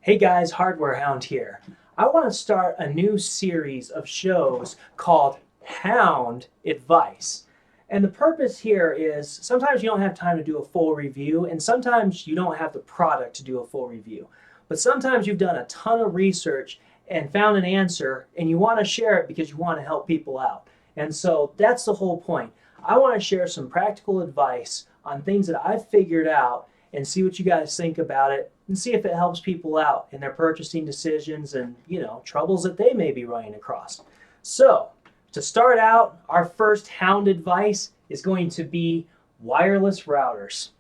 Hey guys, Hardware Hound here. I want to start a new series of shows called Hound Advice. And the purpose here is sometimes you don't have time to do a full review, and sometimes you don't have the product to do a full review. But sometimes you've done a ton of research and found an answer, and you want to share it because you want to help people out. And so that's the whole point. I want to share some practical advice on things that I've figured out and see what you guys think about it and see if it helps people out in their purchasing decisions and, troubles that they may be running across. So, to start out, our first Hound advice is going to be wireless routers.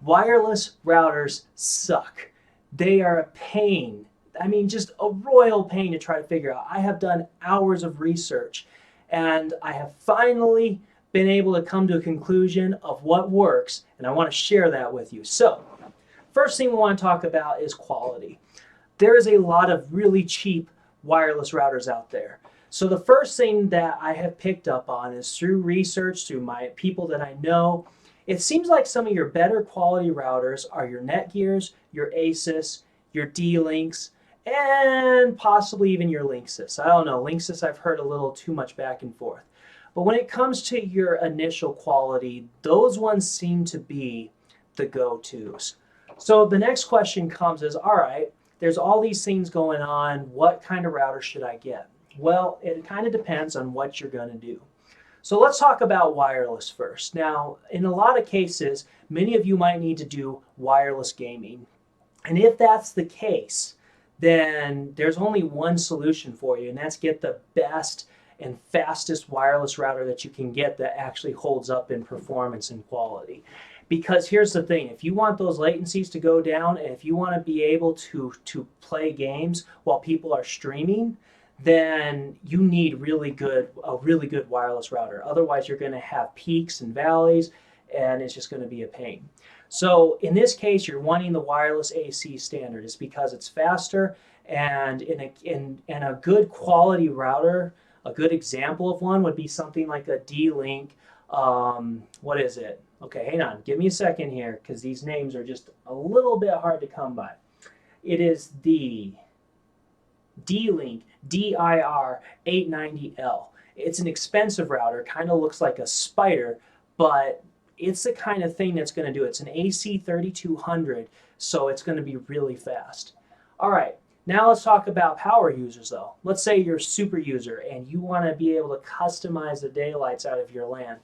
Wireless routers suck. They are a pain. I mean, just a royal pain to try to figure out. I have done hours of research and I have finally been able to come to a conclusion of what works, and I want to share that with you. So, first thing we want to talk about is quality. There is a lot of really cheap wireless routers out there. So the first thing that I have picked up on is through research, through my people that I know, it seems like some of your better quality routers are your Netgears, your Asus, your D-Links, and possibly even your Linksys. I don't know, Linksys I've heard a little too much back and forth. But when it comes to your initial quality, those ones seem to be the go-tos. So the next question comes is, all right, there's all these things going on. What kind of router should I get? Well, it kind of depends on what you're going to do. So let's talk about wireless first. Now, in a lot of cases, many of you might need to do wireless gaming. And if that's the case, then there's only one solution for you, and that's get the best and fastest wireless router that you can get that actually holds up in performance and quality. Because here's the thing, if you want those latencies to go down and if you want to be able to play games while people are streaming, then you need a really good wireless router. Otherwise, you're going to have peaks and valleys, and it's just going to be a pain. So in this case, you're wanting the wireless AC standard. It's because it's faster, and in a good quality router, a good example of one would be something like a D-Link. What is it? Okay, hang on. Give me a second here because these names are just a little bit hard to come by. It is the D-Link DIR 890L. It's an expensive router, kind of looks like a spider, but it's the kind of thing that's going to do it. It's an AC 3200, so it's going to be really fast. All right. Now let's talk about power users though. Let's say you're a super user and you want to be able to customize the daylights out of your LAN.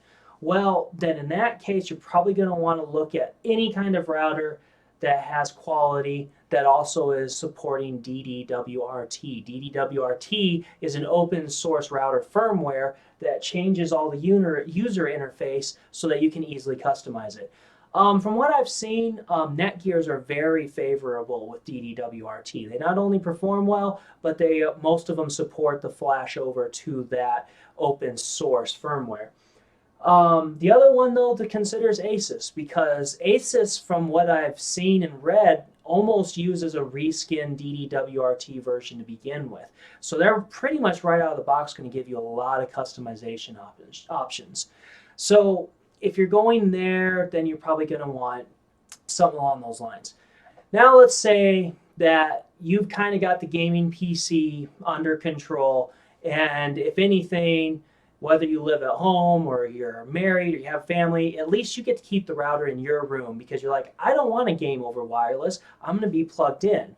Well, then in that case, you're probably going to want to look at any kind of router that has quality that also is supporting DDWRT. DDWRT is an open source router firmware that changes all the user interface so that you can easily customize it. From what I've seen, Netgears are very favorable with DDWRT. They not only perform well, but most of them support the flash over to that open source firmware. The other one, though, to consider is Asus, because Asus, from what I've seen and read, almost uses a reskinned DDWRT version to begin with. So they're pretty much right out of the box going to give you a lot of customization options. So if you're going there, then you're probably going to want something along those lines. Now let's say that you've kind of got the gaming PC under control, and if anything, whether you live at home or you're married or you have family, at least you get to keep the router in your room because you're like, I don't want to game over wireless. I'm going to be plugged in.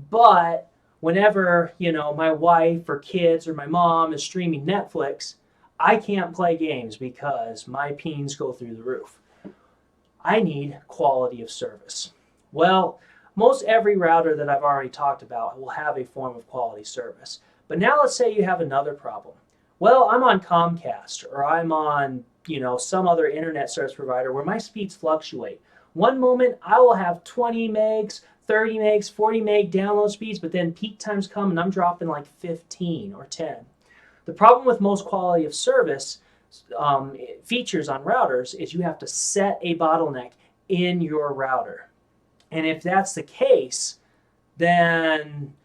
But whenever, my wife or kids or my mom is streaming Netflix, I can't play games because my pings go through the roof. I need quality of service. Well, most every router that I've already talked about will have a form of quality service. But now let's say you have another problem. Well, I'm on Comcast or I'm on, some other internet service provider where my speeds fluctuate. One moment I will have 20 megs, 30 megs, 40 meg download speeds, but then peak times come and I'm dropping like 15 or 10. The problem with most quality of service features on routers is you have to set a bottleneck in your router. And if that's the case, then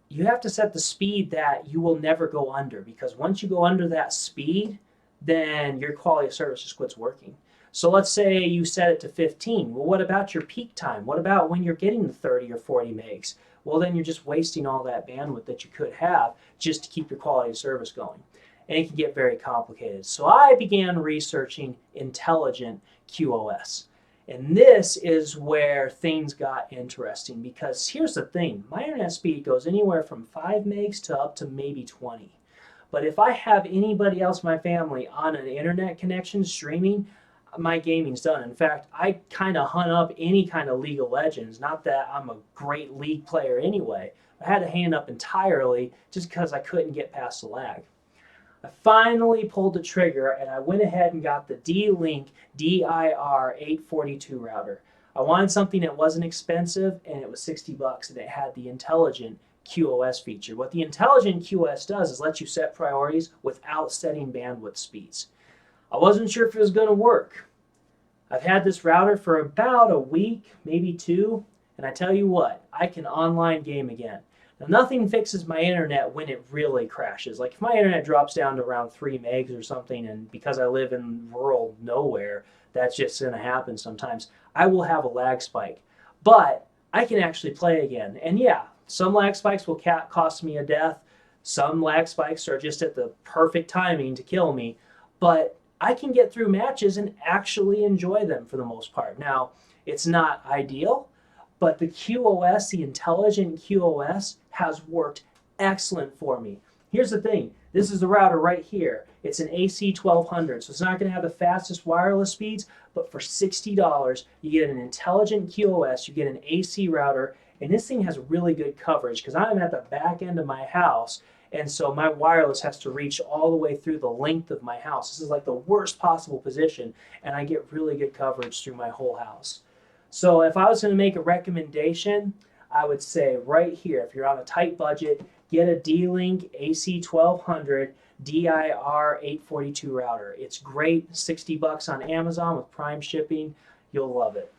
you have to set the speed that you will never go under, because once you go under that speed, then your quality of service just quits working. So let's say you set it to 15. Well, what about your peak time? What about when you're getting the 30 or 40 megs? well, then you're just wasting all that bandwidth that you could have just to keep your quality of service going. And it can get very complicated. So I began researching intelligent QoS. And this is where things got interesting, because here's the thing. My internet speed goes anywhere from 5 megs to up to maybe 20. But if I have anybody else in my family on an internet connection streaming, my gaming's done. In fact, I kind of hunt up any kind of League of Legends. Not that I'm a great League player anyway. I had to hand up entirely just because I couldn't get past the lag. I finally pulled the trigger and I went ahead and got the D-Link DIR842 router. I wanted something that wasn't expensive, and it was $60, and it had the intelligent QoS feature. What the intelligent QoS does is let you set priorities without setting bandwidth speeds. I wasn't sure if it was going to work. I've had this router for about a week, maybe 2, and I tell you what, I can online game again. Now, nothing fixes my internet when it really crashes. Like if my internet drops down to around 3 megs or something, and because I live in rural nowhere, that's just going to happen sometimes, I will have a lag spike. But I can actually play again. And yeah, some lag spikes will cost me a death. Some lag spikes are just at the perfect timing to kill me. But I can get through matches and actually enjoy them for the most part. Now, it's not ideal, but the QoS, the intelligent QoS, has worked excellent for me. Here's the thing. This is the router right here. It's an AC 1200, so it's not going to have the fastest wireless speeds, but for $60, you get an intelligent QoS, you get an AC router, and this thing has really good coverage because I'm at the back end of my house, and so my wireless has to reach all the way through the length of my house. This is like the worst possible position, and I get really good coverage through my whole house. So if I was going to make a recommendation, I would say right here, if you're on a tight budget, get a D-Link AC 1200 DIR842 router. It's great, $60 on Amazon with Prime shipping. You'll love it.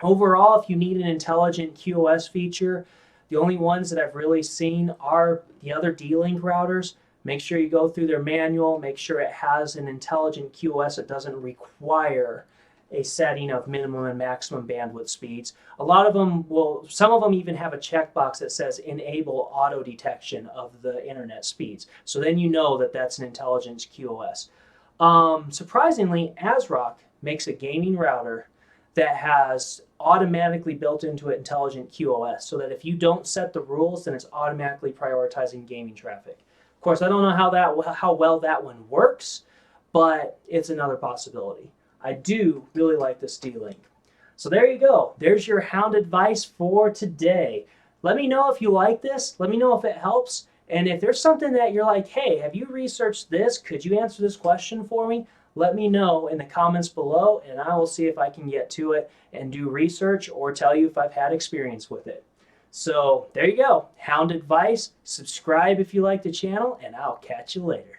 Overall, if you need an intelligent QoS feature, the only ones that I've really seen are the other D-Link routers. Make sure you go through their manual, make sure it has an intelligent QoS that doesn't require a setting of minimum and maximum bandwidth speeds. A lot of them will, some of them even have a checkbox that says enable auto detection of the internet speeds. So then you know that that's an intelligent QoS. Surprisingly, ASRock makes a gaming router that has automatically built into it intelligent QoS, so that if you don't set the rules, then it's automatically prioritizing gaming traffic. Of course, I don't know how well that one works, but it's another possibility. I do really like this D-Link. So there you go. There's your Hound advice for today. Let me know if you like this. Let me know if it helps. And if there's something that you're like, hey, have you researched this? Could you answer this question for me? Let me know in the comments below, and I will see if I can get to it and do research or tell you if I've had experience with it. So there you go. Hound advice. Subscribe if you like the channel, and I'll catch you later.